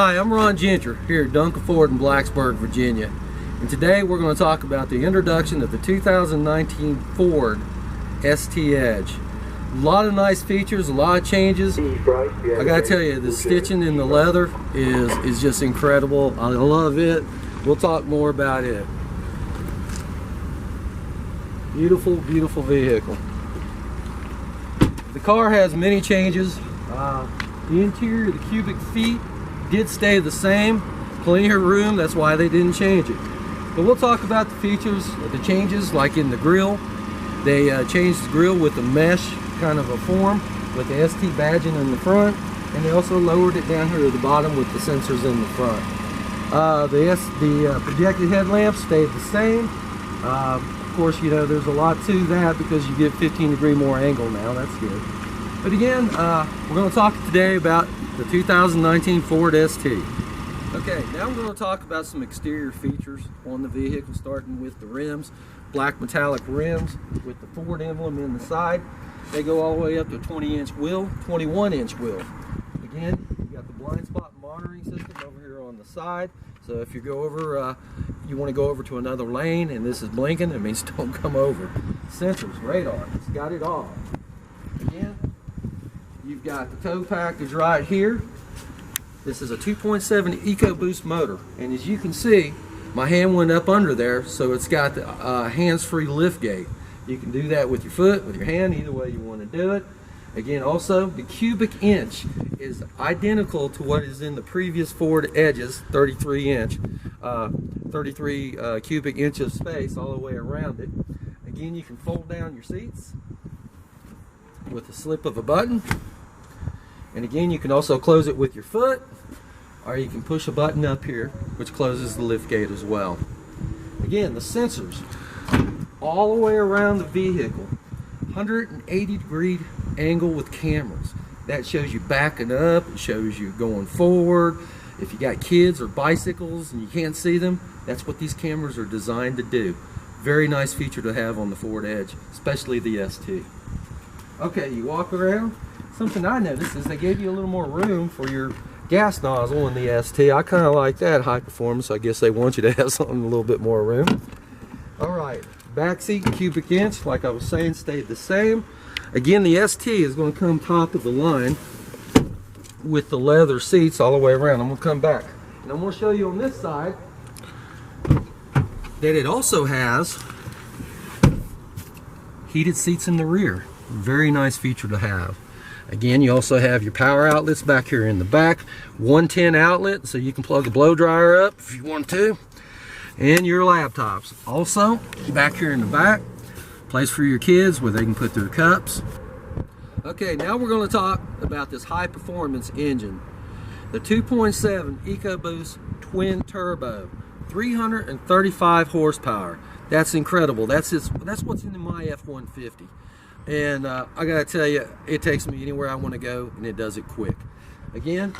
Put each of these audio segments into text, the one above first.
Hi, I'm Ron Gentry here at Duncan Ford in Blacksburg, Virginia. And today we're going to talk about the introduction of the 2019 Ford ST Edge. A lot of nice features, a lot of changes. I gotta tell you, the stitching in the leather is just incredible. I love it. We'll talk more about it. Beautiful, beautiful vehicle. The car has many changes. The interior, the cubic feet did stay the same. Plenty of room, that's why they didn't change it. But we'll talk about the features, the changes, like in the grille. They changed the grille with a mesh kind of a form with the ST badging in the front, and they also lowered it down here to the bottom with the sensors in the front. The projected headlamps stayed the same. Of course, you know, there's a lot to that because you get 15-degree more angle now. That's good. But again, we're going to talk today about the 2019 Ford ST. Okay, now I'm going to talk about some exterior features on the vehicle, starting with the rims. Black metallic rims with the Ford emblem in the side. They go all the way up to a 20-inch wheel, 21-inch wheel. Again, you got the blind spot monitoring system over here on the side. So if you go over, you want to go over to another lane and this is blinking, it means don't come over. Sensors, radar, it's got it all. Again, you've got the tow package right here. This is a 2.7 EcoBoost motor, and as you can see, my hand went up under there, so it's got the hands-free lift gate. You can do that with your foot, with your hand, either way you want to do it. Again, also, the cubic inch is identical to what is in the previous Ford Edges, 33 cubic inch of space all the way around it. Again, you can fold down your seats with the slip of a button. And again, you can also close it with your foot, or you can push a button up here, which closes the lift gate as well. Again, the sensors all the way around the vehicle, 180-degree angle with cameras. That shows you backing up, it shows you going forward. If you got kids or bicycles and you can't see them, that's what these cameras are designed to do. Very nice feature to have on the Ford Edge, especially the ST. Okay, you walk around. Something I noticed is they gave you a little more room for your gas nozzle in the ST. I kind of like that high performance. I guess they want you to have something a little bit more room. All right, back seat cubic inch, like I was saying, stayed the same. Again, the ST is going to come top of the line with the leather seats all the way around. I'm going to come back and I'm going to show you on this side that it also has heated seats in the rear. Very nice feature to have. Again, you also have your power outlets back here in the back. 110 outlet, so you can plug a blow dryer up if you want to. And your laptops. Also, back here in the back, place for your kids where they can put their cups. Okay, now we're going to talk about this high performance engine. The 2.7 EcoBoost twin turbo, 335 horsepower. That's incredible. That's what's in my F-150. And I gotta tell you, it takes me anywhere I want to go, and it does it quick. Again,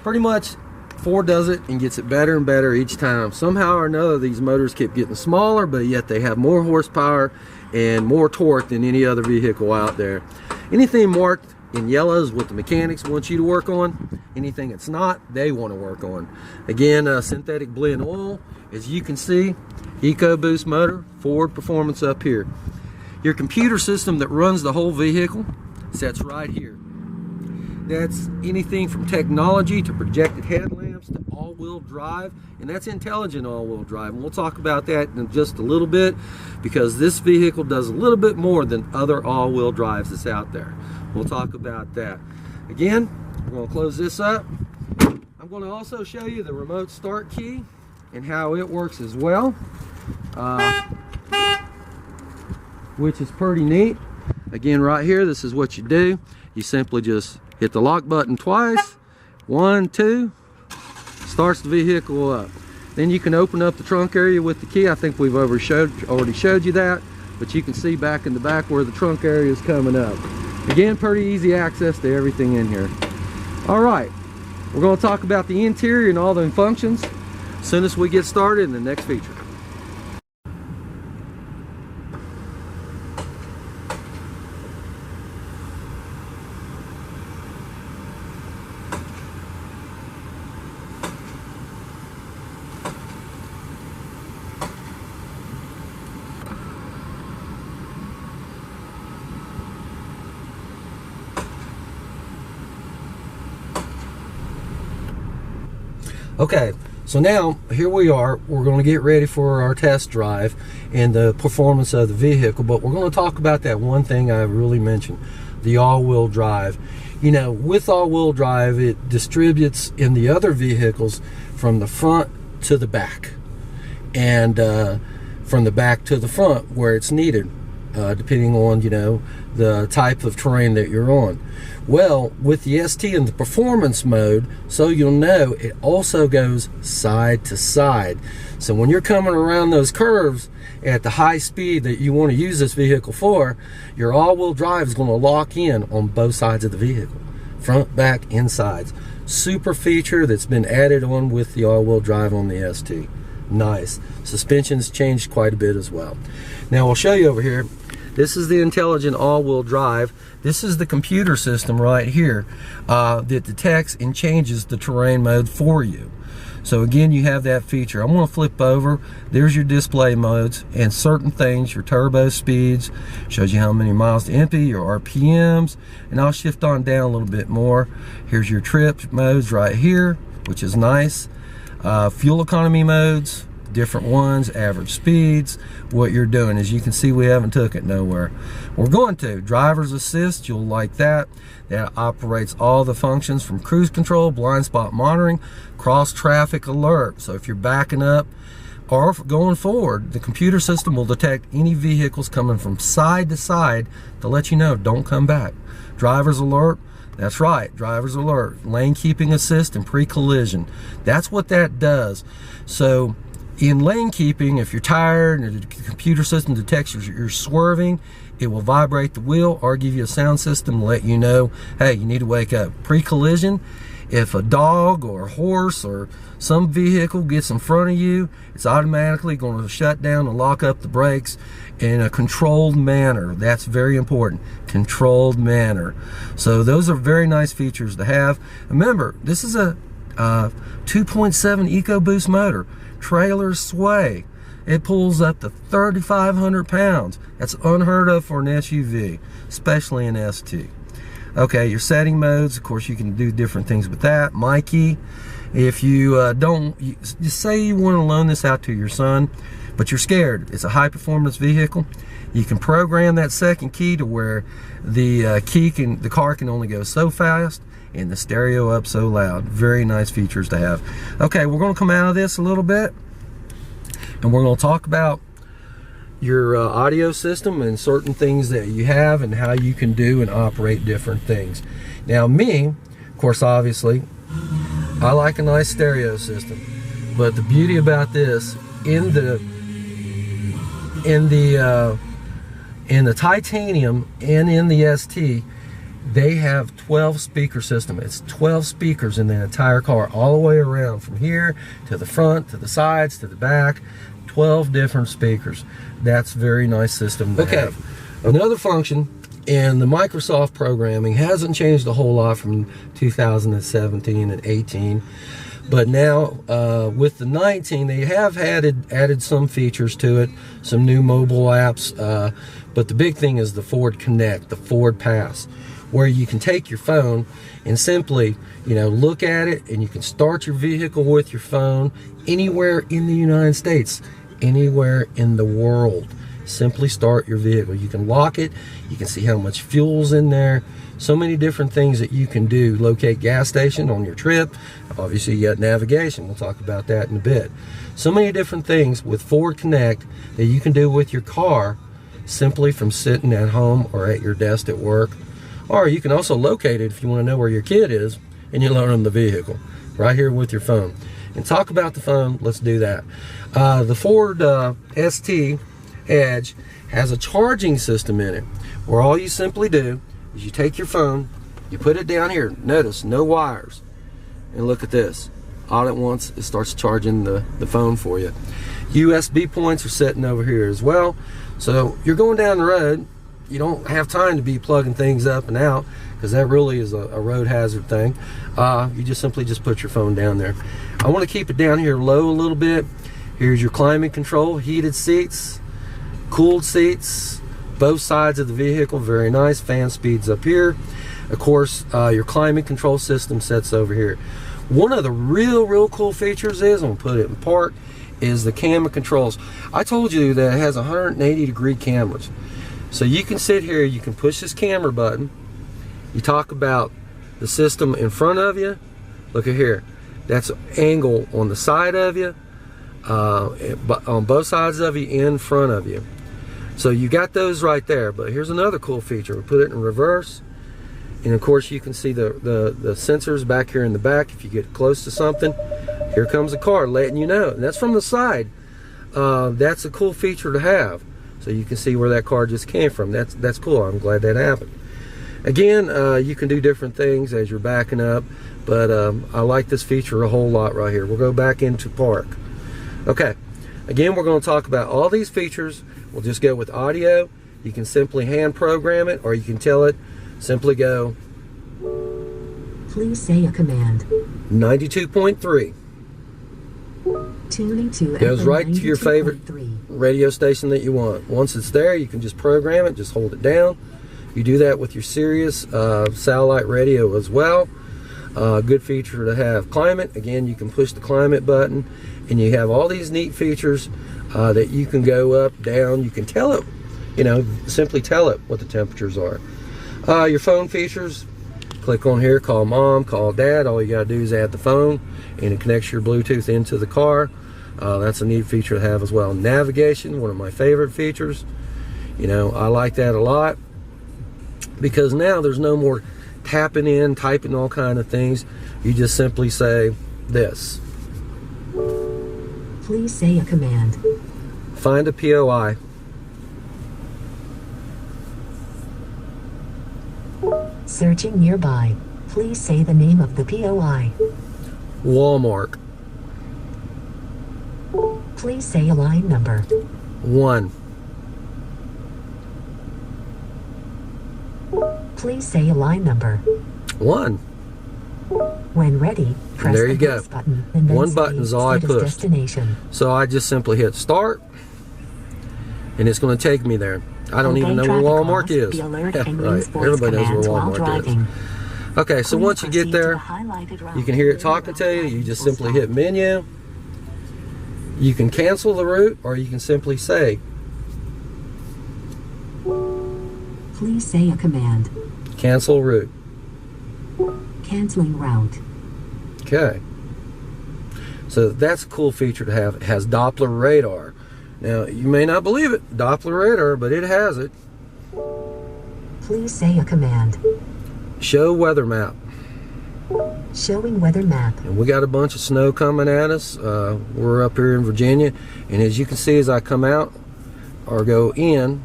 pretty much Ford does it and gets it better and better each time. Somehow or another, these motors keep getting smaller, but yet they have more horsepower and more torque than any other vehicle out there. Anything marked in yellow is what the mechanics want you to work on. Anything that's not, they want to work on. Again, synthetic blend oil, as you can see, EcoBoost motor, Ford performance up here. Your computer system that runs the whole vehicle sits right here. That's anything from technology to projected headlamps to all-wheel drive, and that's intelligent all-wheel drive. And we'll talk about that in just a little bit because this vehicle does a little bit more than other all-wheel drives that's out there. We'll talk about that. Again, we're going to close this up. I'm going to also show you the remote start key and how it works as well. Which is pretty neat. Again, right here, this is what you do. You simply just hit the lock button twice. 1, 2, starts the vehicle up. Then you can open up the trunk area with the key. I think we've already showed you that, but you can see back in the back where the trunk area is coming up. Again, pretty easy access to everything in here. All right, we're going to talk about the interior and all the functions as soon as we get started in the next feature. Okay, so now here we are. We're going to get ready for our test drive and the performance of the vehicle, but we're going to talk about that one thing I really mentioned, the all-wheel drive. You know, with all-wheel drive, it distributes in the other vehicles from the front to the back, and from the back to the front where it's needed, depending on, you know, the type of terrain that you're on. Well, with the ST in the performance mode, so you'll know, it also goes side to side. So when you're coming around those curves at the high speed that you want to use this vehicle for, your all-wheel drive is going to lock in on both sides of the vehicle, front, back, and sides. Super feature that's been added on with the all-wheel drive on the ST. Nice. Suspension's changed quite a bit as well. Now I'll show you over here. This is the intelligent all-wheel drive. This is the computer system right here that detects and changes the terrain mode for you. So again, you have that feature. I'm going to flip over. There's your display modes and certain things, your turbo speeds, shows you how many miles to empty, your RPMs, and I'll shift on down a little bit more. Here's your trip modes right here, which is nice. Fuel economy modes, different ones, average speeds, what you're doing. As you can see, we haven't took it nowhere. We're going to driver's assist. You'll like that. That operates all the functions from cruise control, blind spot monitoring, cross traffic alert. So if you're backing up or going forward, the computer system will detect any vehicles coming from side to side to let you know, don't come back. Driver's alert. That's right, driver's alert, lane keeping assist, and pre-collision. That's what that does. So in lane keeping, if you're tired and the computer system detects you're swerving, it will vibrate the wheel or give you a sound system to let you know, hey, you need to wake up. Pre-collision, if a dog or a horse or some vehicle gets in front of you, it's automatically going to shut down and lock up the brakes in a controlled manner. That's very important, controlled manner. So those are very nice features to have. Remember, this is a 2.7 EcoBoost motor, trailer sway. It pulls up to 3,500 pounds. That's unheard of for an SUV, especially an ST. Okay, your setting modes, of course, you can do different things with that. My key, if you just say you want to loan this out to your son, but you're scared, it's a high performance vehicle, you can program that second key to where the car can only go so fast and the stereo up so loud. Very nice features to have. Okay, we're going to come out of this a little bit and we're going to talk about your audio system and certain things that you have and how you can do and operate different things. Now me, of course, obviously, I like a nice stereo system, but the beauty about this, in the titanium and in the ST, they have 12 speaker system. It's 12 speakers in the entire car, all the way around, from here to the front, to the sides, to the back. 12 different speakers. That's a very nice system to have. Another function, and the Microsoft programming hasn't changed a whole lot from 2017 and 18, but now with the 19, they have added some features to it, some new mobile apps, but the big thing is the Ford Connect, the Ford Pass, where you can take your phone and simply, you know, look at it, and you can start your vehicle with your phone anywhere in the United States, anywhere in the world. Simply start your vehicle. You can lock it, you can see how much fuel's in there, so many different things that you can do. Locate gas station on your trip. Obviously you got navigation, we'll talk about that in a bit. So many different things with Ford Connect that you can do with your car simply from sitting at home or at your desk at work. Or you can also locate it if you want to know where your kid is, and you loan them the vehicle right here with your phone. And talk about the phone, let's do that. The Ford ST Edge has a charging system in it, where all you simply do is you take your phone, you put it down here, notice no wires, and look at this. All at once it starts charging the phone for you. USB points are sitting over here as well, so you're going down the road, you don't have time to be plugging things up and out, because that really is a road hazard thing. You just simply put your phone down there. I want to keep it down here low a little bit. Here's your climate control, heated seats, cooled seats, both sides of the vehicle, very nice. Fan speeds up here. Of course, your climate control system sets over here. One of the real cool features is, I'm gonna put it in park, is the camera controls. I told you that it has 180-degree cameras. So you can sit here, you can push this camera button. You talk about the system in front of you. Look at here. That's angle on the side of you, on both sides of you, in front of you. So you got those right there. But here's another cool feature. We put it in reverse. And of course you can see the sensors back here in the back. If you get close to something, here comes a car letting you know. And that's from the side. That's a cool feature to have. So you can see where that car just came from. That's cool. I'm glad that happened. Again, you can do different things as you're backing up, but I like this feature a whole lot right here. We'll go back into park. Okay, again, we're going to talk about all these features. We'll just go with audio. You can simply hand program it, or you can tell it, simply go, please say a command. 92.3. Tuning to goes FM right to your favorite radio station that you want. Once it's there, you can just program it, just hold it down. You do that with your Sirius satellite radio as well. Good feature to have. Climate, again, you can push the climate button, and you have all these neat features that you can go up, down. You can tell it, you know, simply tell it what the temperatures are. Your phone features, click on here, call mom, call dad. All you got to do is add the phone, and it connects your Bluetooth into the car. That's a neat feature to have as well. Navigation, one of my favorite features. You know, I like that a lot, because now there's no more tapping in, typing all kind of things. You just simply say this. Please say a command. Find a POI. Searching nearby. Please say the name of the POI. Walmart. Please say a line number. 1. Please say a line number. 1. When ready, press there the you go. next button, and then One button is all I pushed. Destination. So I just simply hit start, and it's going to take me there. I don't even know where Walmart is. Be alert and Right. use voice Everybody knows where commands while Walmart driving. is. Okay, so Please once you get proceed to there, the highlighted route. you can hear it talking to you. You just simply hit menu. You can cancel the route, or you can simply say, please say a command. cancel route. Canceling route. Okay. So that's a cool feature to have. It has Doppler radar. Now, you may not believe it, Doppler radar, but it has it. Please say a command. Show weather map. Showing weather map. And we got a bunch of snow coming at us. We're up here in Virginia, and as you can see, as I come out or go in,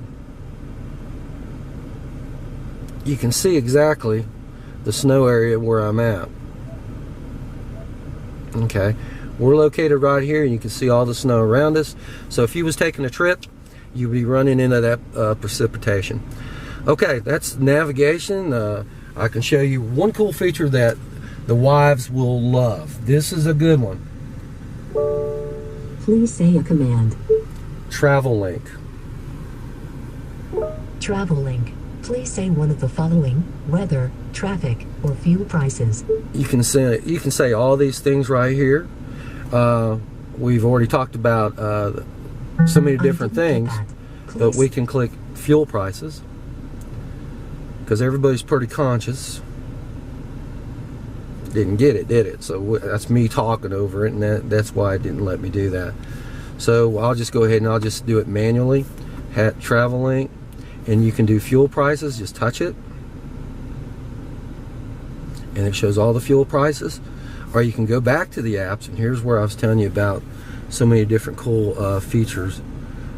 you can see exactly the snow area where I'm at. Okay, we're located right here, and you can see all the snow around us. So if you was taking a trip, you'd be running into that precipitation. Okay, that's navigation. I can show you one cool feature that the wives will love. This is a good one. Please say a command. Travel link. Travel link. Please say one of the following: weather, traffic, or fuel prices. You can say all these things right here. We've already talked about so many different things, but we can click fuel prices, because everybody's pretty conscious. Didn't get it, did it? So that's me talking over it, and that's why it didn't let me do that. So I'll just go ahead and I'll just do it manually. Travel link, and you can do fuel prices. Just touch it, and it shows all the fuel prices. Or you can go back to the apps, and here's where I was telling you about so many different cool features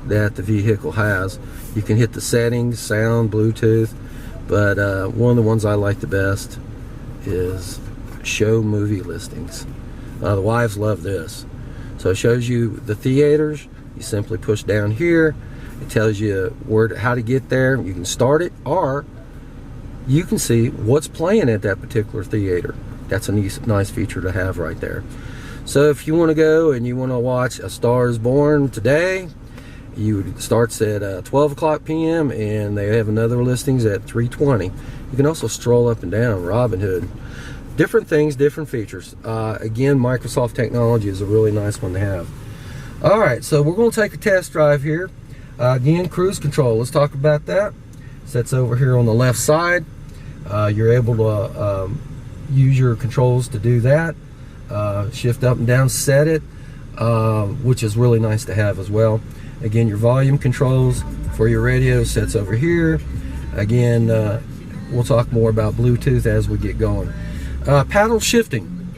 that the vehicle has. You can hit the settings, sound, Bluetooth, but one of the ones I like the best is show movie listings. The wives love this. So it shows you the theaters. You simply push down here. It tells you how to get there. You can start it, or you can see what's playing at that particular theater. That's a nice feature to have right there. So if you want to go and you want to watch A Star Is Born today, it starts at 12 o'clock p.m. and they have another listings at 3:20. You can also stroll up and down Robin Hood. different things, different features. Again, Microsoft technology is a really nice one to have. All right, so we're going to take a test drive here. Again, cruise control. Let's talk about that. Sets over here on the left side. You're able to use your controls to do that. Shift up and down, set it, which is really nice to have as well. Again, your volume controls for your radio sets over here. Again, we'll talk more about Bluetooth as we get going. Paddle shifting.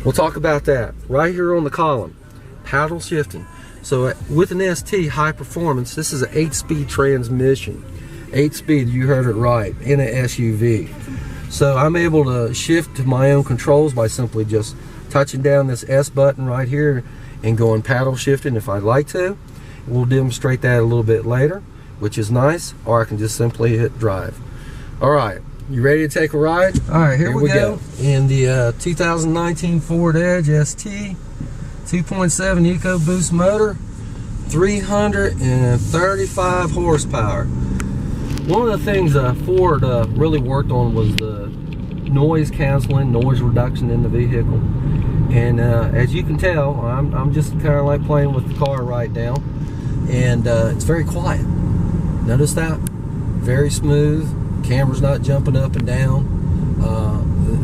We'll talk about that right here on the column. Paddle shifting. So with an ST high performance, this is an 8-speed transmission. 8-speed, you heard it right, in an SUV. So I'm able to shift to my own controls by simply just touching down this S button right here and going paddle shifting if I'd like to. We'll demonstrate that a little bit later, which is nice, or I can just simply hit drive. All right, you ready to take a ride? All right, here we go. In the 2019 Ford Edge ST, 2.7 EcoBoost motor, 335 horsepower. One of the things Ford really worked on was the noise canceling, noise reduction in the vehicle. And as you can tell, I'm just kind of like playing with the car right now. And it's very quiet. Notice that? Very smooth. Camera's not jumping up and down.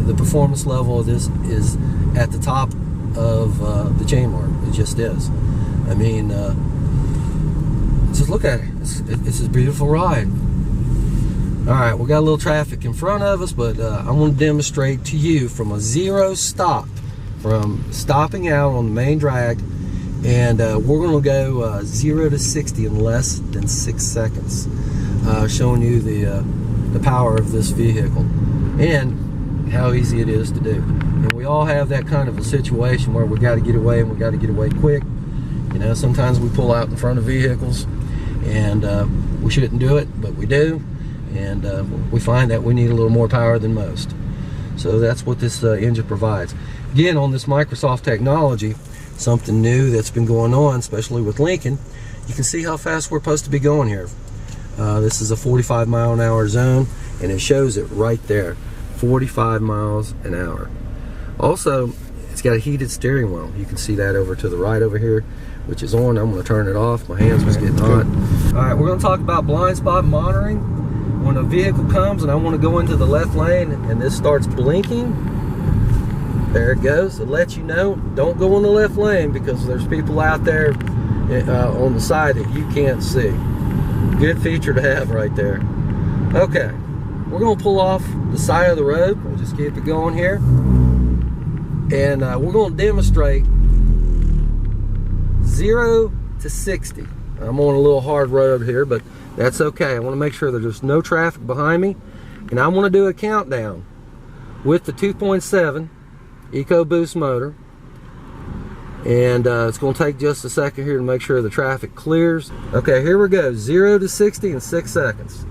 The performance level of this is at the top of the chain mark. It just is. I mean, just look at it. It's a beautiful ride. All right, we got a little traffic in front of us, but I want to demonstrate to you from a zero stop, from stopping out on the main drag, and we're going to go 0 to 60 in less than 6 seconds, showing you the power of this vehicle and how easy it is to do. And we all have that kind of a situation where we got to get away, and we got to get away quick. You know, sometimes we pull out in front of vehicles, and we shouldn't do it, but we do. And we find that we need a little more power than most. So that's what this engine provides. Again, on this Microsoft technology, something new that's been going on, especially with Lincoln, you can see how fast we're supposed to be going here. This is a 45 mile an hour zone, and it shows it right there, 45 miles an hour. Also, it's got a heated steering wheel. You can see that over to the right over here, which is on. I'm going to turn it off. My hands was getting hot. All right, we're going to talk about blind spot monitoring. When a vehicle comes and I want to go into the left lane and this starts blinking, there it goes. It lets you know, don't go in the left lane because there's people out there on the side that you can't see. Good feature to have right there. Okay, we're going to pull off the side of the road. We'll just keep it going here. And we're going to demonstrate 0 to 60. I'm on a little hard road here, but that's okay. I want to make sure that there's no traffic behind me, and I want to do a countdown with the 2.7 EcoBoost motor, and it's going to take just a second here to make sure the traffic clears. Okay, here we go. 0 to 60 in 6 seconds.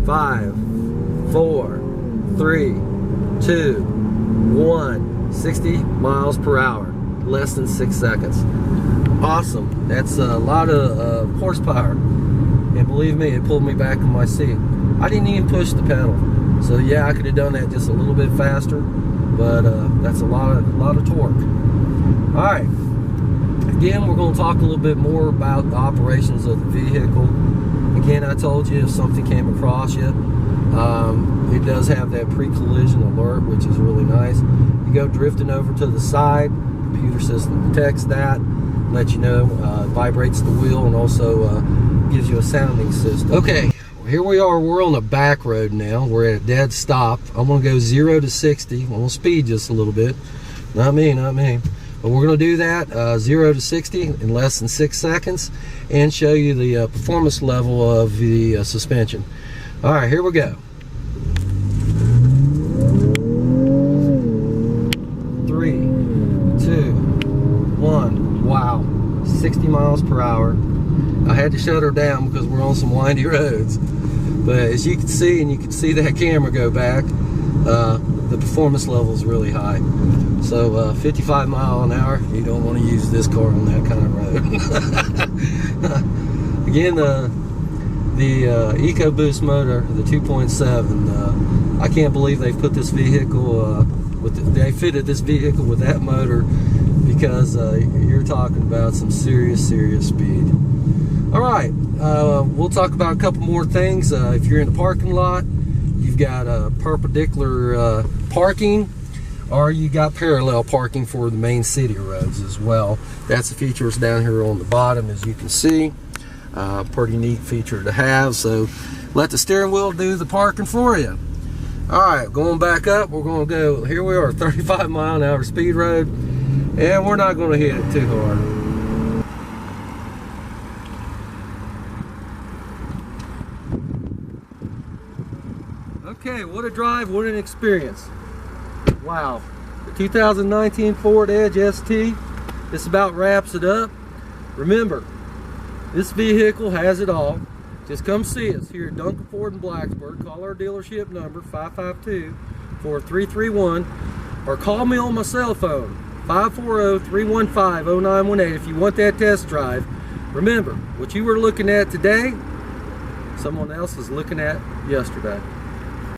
5, 4, 3, 2, 1. 60 miles per hour, less than 6 seconds. Awesome. That's a lot of horsepower, and believe me, it pulled me back in my seat. I didn't even push the pedal, so yeah, I could have done that just a little bit faster, but that's a lot of torque. All right, again, we're going to talk a little bit more about the operations of the vehicle. Again, I told you if something came across you, it does have that pre-collision alert, which is really nice. You go drifting over to the side, the computer system detects that, let you know, vibrates the wheel, and also gives you a sounding system. Okay, here we are. We're on a back road now. We're at a dead stop. I'm going to go 0 to 60. I'm going to speed just a little bit. Not me. But we're going to do that 0 to 60 in less than 6 seconds and show you the performance level of the suspension. All right, here we go. 3, 2, 1. Wow, 60 miles per hour. I had to shut her down because we're on some windy roads. But as you can see, and you can see that camera go back, the performance level is really high. So 55 mile an hour, you don't want to use this car on that kind of road. Again, the EcoBoost motor, the 2.7. I can't believe they've put this vehicle they fitted this vehicle with that motor, because you're talking about some serious speed. All right, we'll talk about a couple more things. If you're in the parking lot, you've got perpendicular parking, or you got parallel parking for the main city roads as well. That's the features down here on the bottom, as you can see. Pretty neat feature to have. So let the steering wheel do the parking for you. All right, going back up, we're going to go, here we are, 35-mile-an-hour speed road, and we're not going to hit it too hard. Okay, what a drive, what an experience. Wow, the 2019 Ford Edge ST, this about wraps it up. Remember, this vehicle has it all. Just come see us here at Duncan Ford in Blacksburg. Call our dealership number, 552-4331, or call me on my cell phone, 540-315-0918, if you want that test drive. Remember, what you were looking at today, someone else is looking at yesterday.